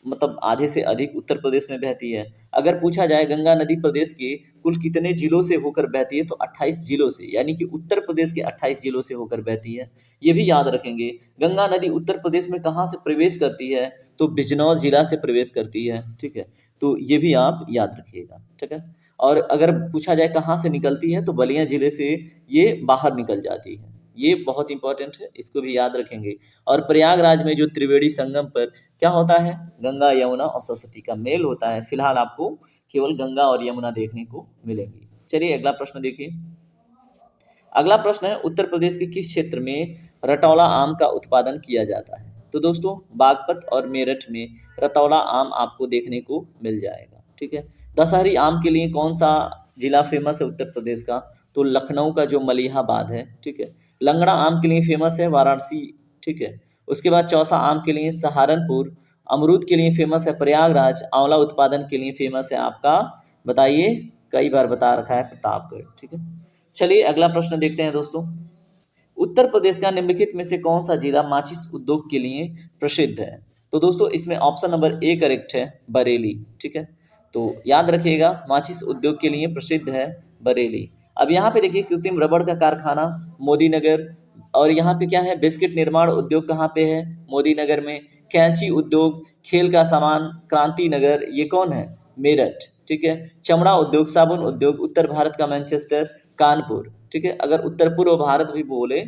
मतलब आधे से अधिक उत्तर प्रदेश में बहती है। अगर पूछा जाए गंगा नदी प्रदेश के कुल कितने जिलों से होकर बहती है, तो 28 जिलों से, यानी कि उत्तर प्रदेश के 28 जिलों से होकर बहती है, ये भी याद रखेंगे। गंगा नदी उत्तर प्रदेश में कहाँ से प्रवेश करती है, तो बिजनौर जिला से प्रवेश करती है, ठीक है। तो ये भी आप याद रखिएगा, ठीक है। और अगर पूछा जाए कहाँ से निकलती है, तो बलिया जिले से ये बाहर निकल जाती है, ये बहुत इंपॉर्टेंट है, इसको भी याद रखेंगे। और प्रयागराज में जो त्रिवेणी संगम पर क्या होता है, गंगा, यमुना और सरस्वती का मेल होता है। फिलहाल आपको केवल गंगा और यमुना देखने को मिलेंगी। चलिए अगला प्रश्न देखिए। अगला प्रश्न है, उत्तर प्रदेश के किस क्षेत्र में रतौला आम का उत्पादन किया जाता है। तो दोस्तों बागपत और मेरठ में रतौला आम आपको देखने को मिल जाएगा, ठीक है। दशहरी आम के लिए कौन सा जिला फेमस है उत्तर प्रदेश का, तो लखनऊ का जो मलिहाबाद है, ठीक है। लंगड़ा आम के लिए फेमस है वाराणसी, ठीक है। उसके बाद चौसा आम के लिए सहारनपुर, अमरूद के लिए फेमस है प्रयागराज, आंवला उत्पादन के लिए फेमस है आपका, बताइए, कई बार बता रखा है, प्रतापगढ़, ठीक है। चलिए अगला प्रश्न देखते हैं दोस्तों। उत्तर प्रदेश का निम्नलिखित में से कौन सा जिला माचिस उद्योग के लिए प्रसिद्ध है। तो दोस्तों इसमें ऑप्शन नंबर ए करेक्ट है, बरेली, ठीक है। तो याद रखिएगा माचिस उद्योग के लिए प्रसिद्ध है बरेली। अब यहाँ पे देखिए कृत्रिम रबड़ का कारखाना मोदी नगर, और यहाँ पे क्या है, बिस्किट निर्माण उद्योग कहाँ पे है, मोदी नगर में। कैंची उद्योग, खेल का सामान, क्रांति नगर, ये कौन है, मेरठ, ठीक है। चमड़ा उद्योग, साबुन उद्योग, उत्तर भारत का मैनचेस्टर, कानपुर, ठीक है। अगर उत्तर पूर्व भारत भी बोले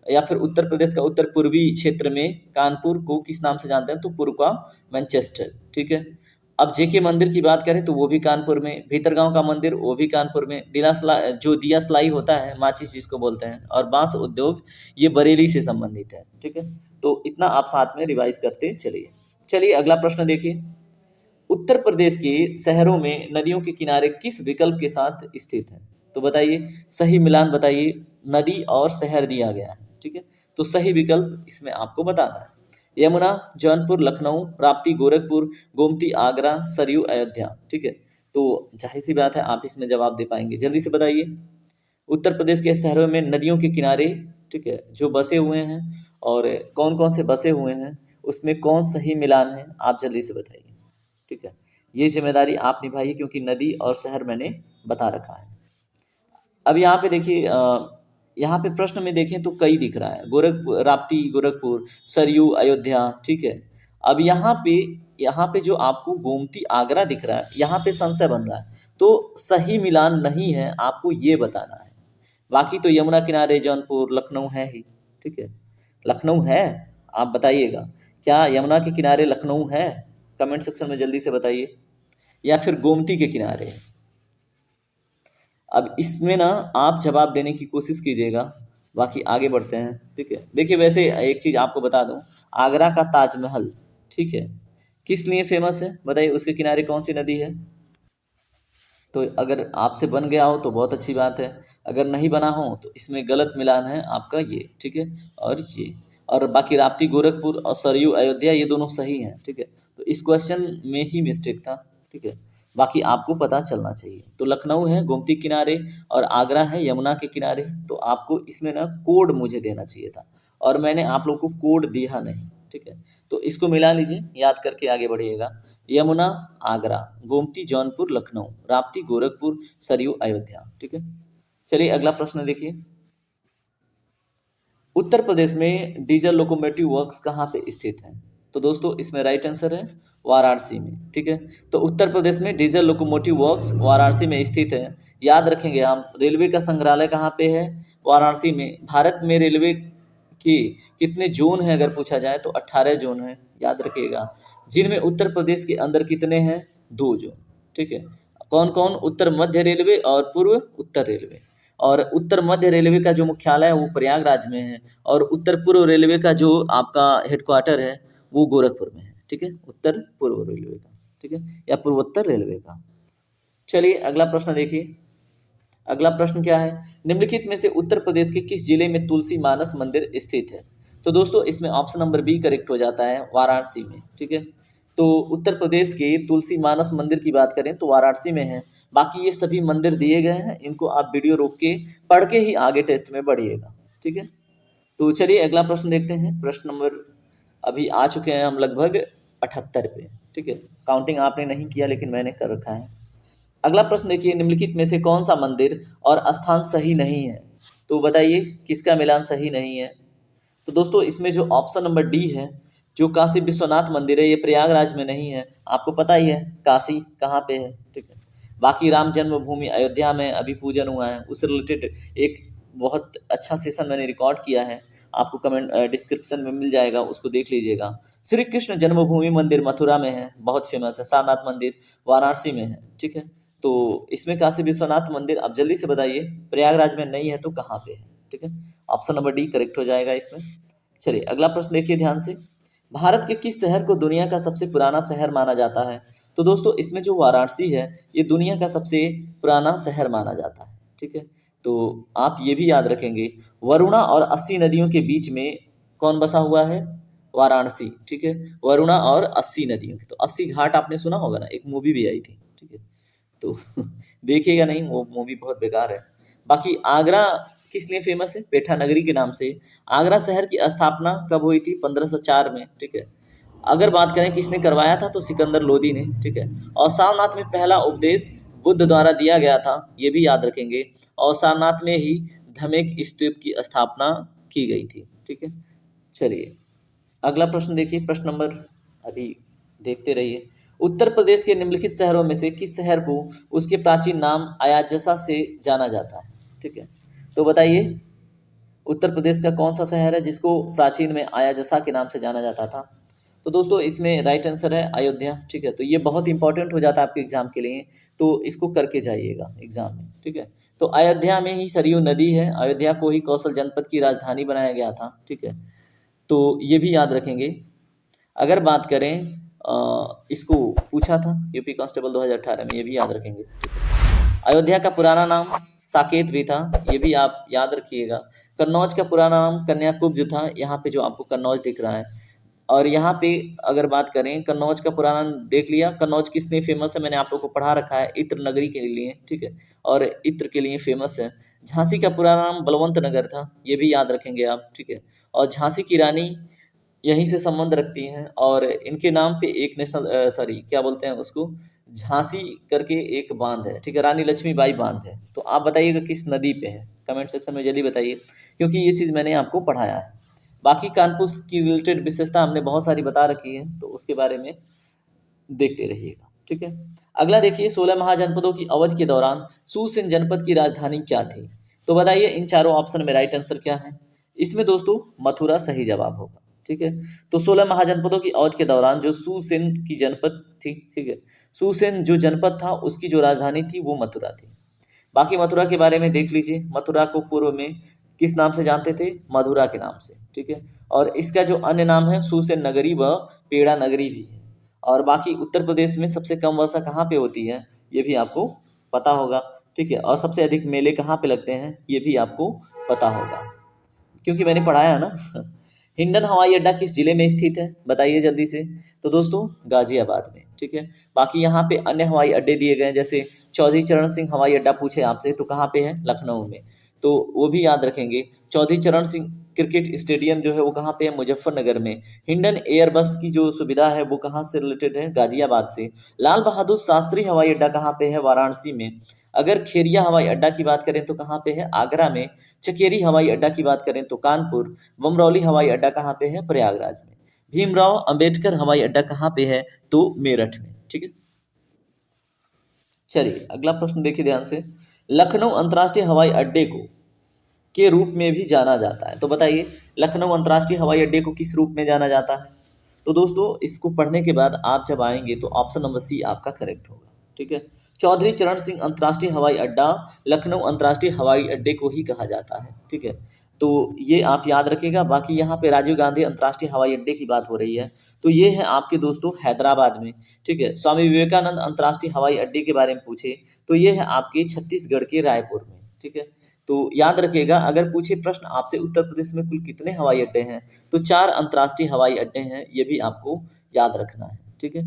या फिर उत्तर प्रदेश का उत्तर पूर्वी क्षेत्र में कानपुर को किस नाम से जानते हैं, तो पूर्व का मैनचेस्टर, ठीक है। अब जेके मंदिर की बात करें तो वो भी कानपुर में, भीतरगांव का मंदिर वो भी कानपुर में, दिला सलाई, जो दिया सलाई होता है, माचिस जिसको बोलते हैं, और बांस उद्योग, ये बरेली से संबंधित है, ठीक है। तो इतना आप साथ में रिवाइज करते चलिए। चलिए अगला प्रश्न देखिए। उत्तर प्रदेश के शहरों में नदियों के किनारे किस विकल्प के साथ स्थित है, तो बताइए, सही मिलान बताइए, नदी और शहर दिया गया है, ठीक है। तो सही विकल्प इसमें आपको बताना है, यमुना, जौनपुर, लखनऊ, राप्ती, गोरखपुर, गोमती, आगरा, सरयू, अयोध्या, ठीक है। तो जाहिर सी बात है आप इसमें जवाब दे पाएंगे, जल्दी से बताइए। उत्तर प्रदेश के शहरों में नदियों के किनारे, ठीक है, जो बसे हुए हैं और कौन कौन से बसे हुए हैं, उसमें कौन सही मिलान है, आप जल्दी से बताइए, ठीक है। ये जिम्मेदारी आप निभाइए क्योंकि नदी और शहर मैंने बता रखा है। अब यहाँ पे देखिए, यहाँ पे प्रश्न में देखें तो कई दिख रहा है, गोरखपुर, राप्ती, गोरखपुर, सरयू, अयोध्या, ठीक है। अब यहाँ पे जो आपको गोमती, आगरा दिख रहा है, यहाँ पे संशय बन रहा है, तो सही मिलान नहीं है, आपको ये बताना है। बाकी तो यमुना किनारे जौनपुर, लखनऊ है ही, ठीक है। लखनऊ है, आप बताइएगा, क्या यमुना के किनारे लखनऊ है, कमेंट सेक्शन में जल्दी से बताइए, या फिर गोमती के किनारे है। अब इसमें ना आप जवाब देने की कोशिश कीजिएगा, बाकी आगे बढ़ते हैं, ठीक है। देखिए वैसे एक चीज़ आपको बता दूं, आगरा का ताजमहल, ठीक है, किस लिए फेमस है बताइए, उसके किनारे कौन सी नदी है? तो अगर आपसे बन गया हो तो बहुत अच्छी बात है, अगर नहीं बना हो तो इसमें गलत मिलान है आपका ये, ठीक है। और ये, और बाकी राप्ती गोरखपुर और सरयू अयोध्या ये दोनों सही हैं, ठीक है। तो इस क्वेश्चन में ही मिस्टेक था, ठीक है। बाकी आपको पता चलना चाहिए। तो लखनऊ है गोमती किनारे और आगरा है यमुना के किनारे। तो आपको इसमें ना कोड मुझे देना चाहिए था, और मैंने आप लोग को कोड दिया नहीं, ठीक है। तो इसको मिला लीजिए, याद करके आगे बढ़िएगा। यमुना आगरा, गोमती जौनपुर लखनऊ, राप्ती गोरखपुर, सरयू अयोध्या, ठीक है। चलिए अगला प्रश्न देखिए। उत्तर प्रदेश में डीजल लोकोमोटिव वर्क्स कहाँ पे स्थित है? तो दोस्तों इसमें राइट आंसर है वाराणसी में, ठीक है। तो उत्तर प्रदेश में डीजल लोकोमोटिव वर्क्स वाराणसी में स्थित है। याद रखेंगे आप, रेलवे का संग्रहालय कहाँ पे है? वाराणसी में। भारत में रेलवे कि कितने जोन हैं अगर पूछा जाए तो 18 जोन हैं, याद रखिएगा। जिनमें उत्तर प्रदेश के अंदर कितने हैं? 2 जोन, ठीक है। कौन कौन? उत्तर मध्य रेलवे और पूर्व उत्तर रेलवे। और उत्तर मध्य रेलवे का जो मुख्यालय है वो प्रयागराज में है, और उत्तर पूर्व रेलवे का जो आपका हेडक्वार्टर है वो गोरखपुर में है, ठीक है। उत्तर पूर्व रेलवे का, ठीक है, या पूर्वोत्तर रेलवे का। चलिए अगला प्रश्न देखिए। अगला प्रश्न क्या है? निम्नलिखित में से उत्तर प्रदेश के किस जिले में तुलसी मानस मंदिर स्थित है? तो दोस्तों इसमें ऑप्शन नंबर बी करेक्ट हो जाता है, वाराणसी में, ठीक है। तो उत्तर प्रदेश के तुलसी मानस मंदिर की बात करें तो वाराणसी में है। बाकी ये सभी मंदिर दिए गए हैं, इनको आप वीडियो रोक के पढ़ के ही आगे टेस्ट में बढ़िएगा, ठीक है। तो चलिए अगला प्रश्न देखते हैं। प्रश्न नंबर, अभी आ चुके हैं हम लगभग 78 पे, ठीक है। काउंटिंग आपने नहीं किया लेकिन मैंने कर रखा है। अगला प्रश्न देखिए, निम्नलिखित में से कौन सा मंदिर और स्थान सही नहीं है? तो बताइए किसका मिलान सही नहीं है? तो दोस्तों इसमें जो ऑप्शन नंबर डी है, जो काशी विश्वनाथ मंदिर है, ये प्रयागराज में नहीं है। आपको पता ही है काशी कहाँ पे है, ठीक है। बाकी राम जन्मभूमि अयोध्या में अभी पूजन हुआ है, उससे रिलेटेड एक बहुत अच्छा सेशन मैंने रिकॉर्ड किया है, आपको कमेंट डिस्क्रिप्शन में मिल जाएगा, उसको देख लीजिएगा। श्री कृष्ण जन्मभूमि मंदिर मथुरा में है, बहुत फेमस है। सारनाथ मंदिर वाराणसी में है, ठीक है। तो इसमें काशी विश्वनाथ मंदिर, आप जल्दी से बताइए, प्रयागराज में नहीं है तो कहाँ पे है, ठीक है। ऑप्शन नंबर डी करेक्ट हो जाएगा इसमें। चलिए अगला प्रश्न देखिए ध्यान से। भारत के किस शहर को दुनिया का सबसे पुराना शहर माना जाता है? तो दोस्तों इसमें जो वाराणसी है ये दुनिया का सबसे पुराना शहर माना जाता है, ठीक है। तो आप ये भी याद रखेंगे, वरुणा और 80 नदियों के बीच में कौन बसा हुआ है? वाराणसी, ठीक है। वरुणा और 80 नदियों के, तो 80 घाट आपने सुना होगा ना, एक मूवी भी आई थी, ठीक है। तो देखिएगा नहीं, वो मूवी बहुत बेकार है। बाकी आगरा किस लिए फेमस है? पेठा नगरी के नाम से। आगरा शहर की स्थापना कब हुई थी? 1504 में, ठीक है। अगर बात करें किसने करवाया था तो सिकंदर लोदी ने, ठीक है। और सारनाथ में पहला उपदेश बुद्ध द्वारा दिया गया था, ये भी याद रखेंगे। और सारनाथ में ही धमेक स्तूप की स्थापना की गई थी, ठीक है। चलिए अगला प्रश्न देखिए, प्रश्न नंबर, अभी देखते रहिए। उत्तर प्रदेश के निम्नलिखित शहरों में से किस शहर को उसके प्राचीन नाम अयाजसा से जाना जाता है? ठीक है, तो बताइए उत्तर प्रदेश का कौन सा शहर है जिसको प्राचीन में अयाजसा के नाम से जाना जाता था? तो दोस्तों इसमें राइट आंसर है अयोध्या, ठीक है। तो ये बहुत इंपॉर्टेंट हो जाता है आपके एग्जाम के लिए, तो इसको करके जाइएगा एग्जाम में, ठीक है। तो अयोध्या में ही सरयू नदी है, अयोध्या को ही कौशल जनपद की राजधानी बनाया गया था, ठीक है। तो ये भी याद रखेंगे। अगर बात करें इसको पूछा था यूपी कांस्टेबल 2018 में, ये भी याद रखेंगे, ठीक है। अयोध्या का पुराना नाम साकेत भी था, ये भी आप याद रखिएगा। कन्नौज का पुराना नाम कन्याकुब्ज था, यहाँ पे जो आपको कन्नौज दिख रहा है। और यहाँ पे अगर बात करें कन्नौज का पुराना देख लिया, कन्नौज किस लिए फेमस है मैंने आप लोग को पढ़ा रखा है, इत्र नगरी के लिए, ठीक है। और इत्र के लिए फेमस है। झांसी का पुराना नाम बलवंत नगर था, ये भी याद रखेंगे आप, ठीक है। और झांसी की रानी यहीं से संबंध रखती हैं, और इनके नाम पे एक नेशनल सॉरी क्या बोलते हैं उसको, झांसी करके एक बांध है, ठीक है, रानी लक्ष्मीबाई बांध है। तो आप बताइएगा किस नदी पे है, कमेंट सेक्शन में जल्दी बताइए, क्योंकि ये चीज़ मैंने आपको पढ़ाया है। बाकी कानपुर की रिलेटेड विशेषता हमने बहुत सारी बता रखी है, तो उसके बारे में देखते रहिएगा, ठीक है। अगला देखिए, 16 महाजनपदों की अवधि के दौरान सुसेन जनपद की राजधानी क्या थी? तो बताइए इन चारों ऑप्शन में राइट आंसर क्या है? इसमें दोस्तों मथुरा सही जवाब होगा, ठीक है। तो 16 महाजनपदों की अवधि के दौरान जो सुसेन की जनपद थी, ठीक है, सुसेन जो जनपद था उसकी जो राजधानी थी वो मथुरा थी। बाकी मथुरा के बारे में देख लीजिए, मथुरा को पूर्व में किस नाम से जानते थे? मधुरा के नाम से, ठीक है। और इसका जो अन्य नाम है सुसेन नगरी व पेड़ा नगरी भी है। और बाकी उत्तर प्रदेश में सबसे कम वर्षा कहाँ पे होती है ये भी आपको पता होगा, ठीक है। और सबसे अधिक मेले कहाँ पे लगते हैं ये भी आपको पता होगा, क्योंकि मैंने पढ़ाया ना। हिंडन हवाई अड्डा किस जिले में स्थित है बताइए जल्दी से। तो दोस्तों गाजियाबाद में, ठीक है। बाकी यहाँ पे अन्य हवाई अड्डे दिए गए हैं, जैसे चौधरी चरण सिंह हवाई अड्डा पूछे आपसे तो कहाँ पे है, लखनऊ में, तो वो भी याद रखेंगे। चौधरी चरण सिंह क्रिकेट स्टेडियम जो है वो कहाँ पे है, मुजफ्फरनगर में। हिंडन एयरबस की जो सुविधा है वो कहाँ से रिलेटेड है, गाजियाबाद से। लाल बहादुर शास्त्री हवाई अड्डा कहाँ पे है, वाराणसी में। अगर खेरिया हवाई अड्डा की बात करें तो कहाँ पे है, आगरा में। चकेरी हवाई अड्डा की बात करें तो कानपुर। बमरौली हवाई अड्डा कहाँ पे है, प्रयागराज में। भीमराव अंबेडकर हवाई अड्डा कहाँ पे है, तो मेरठ में, ठीक है। चलिए अगला प्रश्न देखिए ध्यान से। लखनऊ अंतर्राष्ट्रीय हवाई अड्डे को के रूप में भी जाना जाता है, तो बताइए लखनऊ अंतर्राष्ट्रीय हवाई अड्डे को किस रूप में जाना जाता है। तो दोस्तों इसको पढ़ने के बाद आप जब आएंगे तो ऑप्शन नंबर सी आपका करेक्ट होगा, ठीक है। चौधरी चरण सिंह अंतर्राष्ट्रीय हवाई अड्डा लखनऊ अंतर्राष्ट्रीय हवाई अड्डे को ही कहा जाता है, ठीक है। तो ये आप याद रखिएगा। बाकी यहाँ पे राजीव गांधी अंतर्राष्ट्रीय हवाई अड्डे की बात हो रही है, तो ये है आपके दोस्तों हैदराबाद में, ठीक है। स्वामी विवेकानंद अंतर्राष्ट्रीय हवाई अड्डे के बारे में पूछे तो ये है आपके छत्तीसगढ़ के रायपुर में, ठीक है। तो याद रखिएगा, अगर पूछे प्रश्न आपसे उत्तर प्रदेश में कुल कितने हवाई अड्डे हैं, तो 4 अंतर्राष्ट्रीय हवाई अड्डे हैं, ये भी आपको याद रखना है, ठीक है।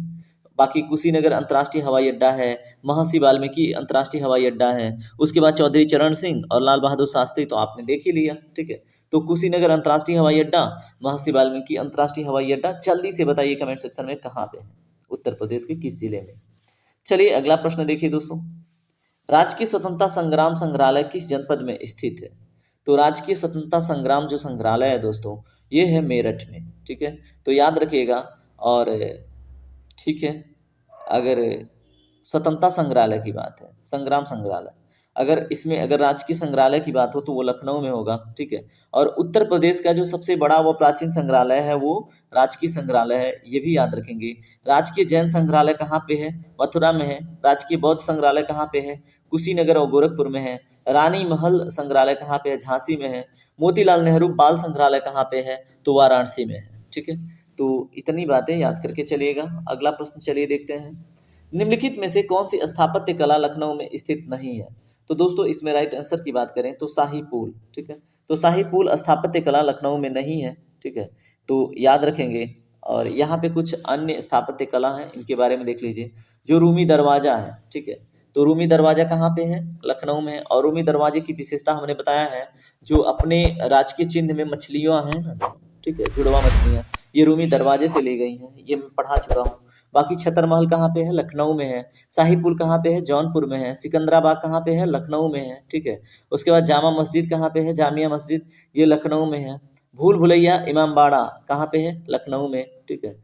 बाकी कुशीनगर अंतर्राष्ट्रीय हवाई अड्डा है, महर्षि वाल्मीकि अंतर्राष्ट्रीय हवाई अड्डा है, उसके बाद चौधरी चरण सिंह और लाल बहादुर शास्त्री तो आपने देख ही लिया, ठीक है। तो कुशीनगर अंतर्राष्ट्रीय हवाई अड्डा, महर्षि वाल्मीकि अंतर्राष्ट्रीय हवाई अड्डा, जल्दी से बताइए कमेंट सेक्शन में कहाँ पे है, उत्तर प्रदेश के किस जिले में। चलिए अगला प्रश्न देखिए दोस्तों। राजकीय स्वतंत्रता संग्राम संग्रहालय किस जनपद में स्थित है। तो राजकीय स्वतंत्रता संग्राम जो संग्रहालय है दोस्तों ये है मेरठ में, ठीक है। तो याद रखिएगा। और ठीक है, अगर स्वतंत्रता संग्रहालय की बात है, संग्राम संग्रहालय, अगर इसमें अगर राजकीय संग्रहालय की बात हो तो वो लखनऊ में होगा, ठीक है। और उत्तर प्रदेश का जो सबसे बड़ा व प्राचीन संग्रहालय है वो राजकीय संग्रहालय है, ये भी याद रखेंगे। राजकीय जैन संग्रहालय कहाँ पे है, मथुरा में है। राजकीय बौद्ध संग्रहालय कहाँ पे है, कुशीनगर और गोरखपुर में है। रानी महल संग्रहालय कहाँ पे है, झांसी में है। मोतीलाल नेहरू बाल संग्रहालय कहाँ पे है, तो वाराणसी में है, ठीक है। तो इतनी बातें याद करके चलिएगा। अगला प्रश्न चलिए देखते हैं। निम्नलिखित में से कौन सी स्थापत्य कला लखनऊ में स्थित नहीं है। तो दोस्तों इसमें राइट आंसर की बात करें तो शाही पुल, ठीक है। तो शाही पुल स्थापत्य कला लखनऊ में नहीं है, ठीक है। तो याद रखेंगे। और यहाँ पे कुछ अन्य स्थापत्य कला हैं, इनके बारे में देख लीजिए। जो रूमी दरवाजा है, ठीक है। तो रूमी दरवाजा कहाँ पे है, लखनऊ में है। और रूमी दरवाजे की विशेषता हमने बताया है, जो अपने राजकीय चिन्ह में मछलियाँ हैं ना, ठीक है, जुड़वा मछलियाँ, ये रूमी दरवाजे से ली गई हैं, ये मैं पढ़ा चुका हूँ। बाकी छतर महल कहाँ पे है, लखनऊ में है। शाही पुल कहाँ पे है, जौनपुर में है। सिकंदराबाद कहाँ पे है, लखनऊ में है, ठीक है। उसके बाद जामा मस्जिद कहाँ पे है, जामिया मस्जिद, ये लखनऊ में है। भूल भुलैया इमामबाड़ा कहाँ पे है, लखनऊ में, ठीक है।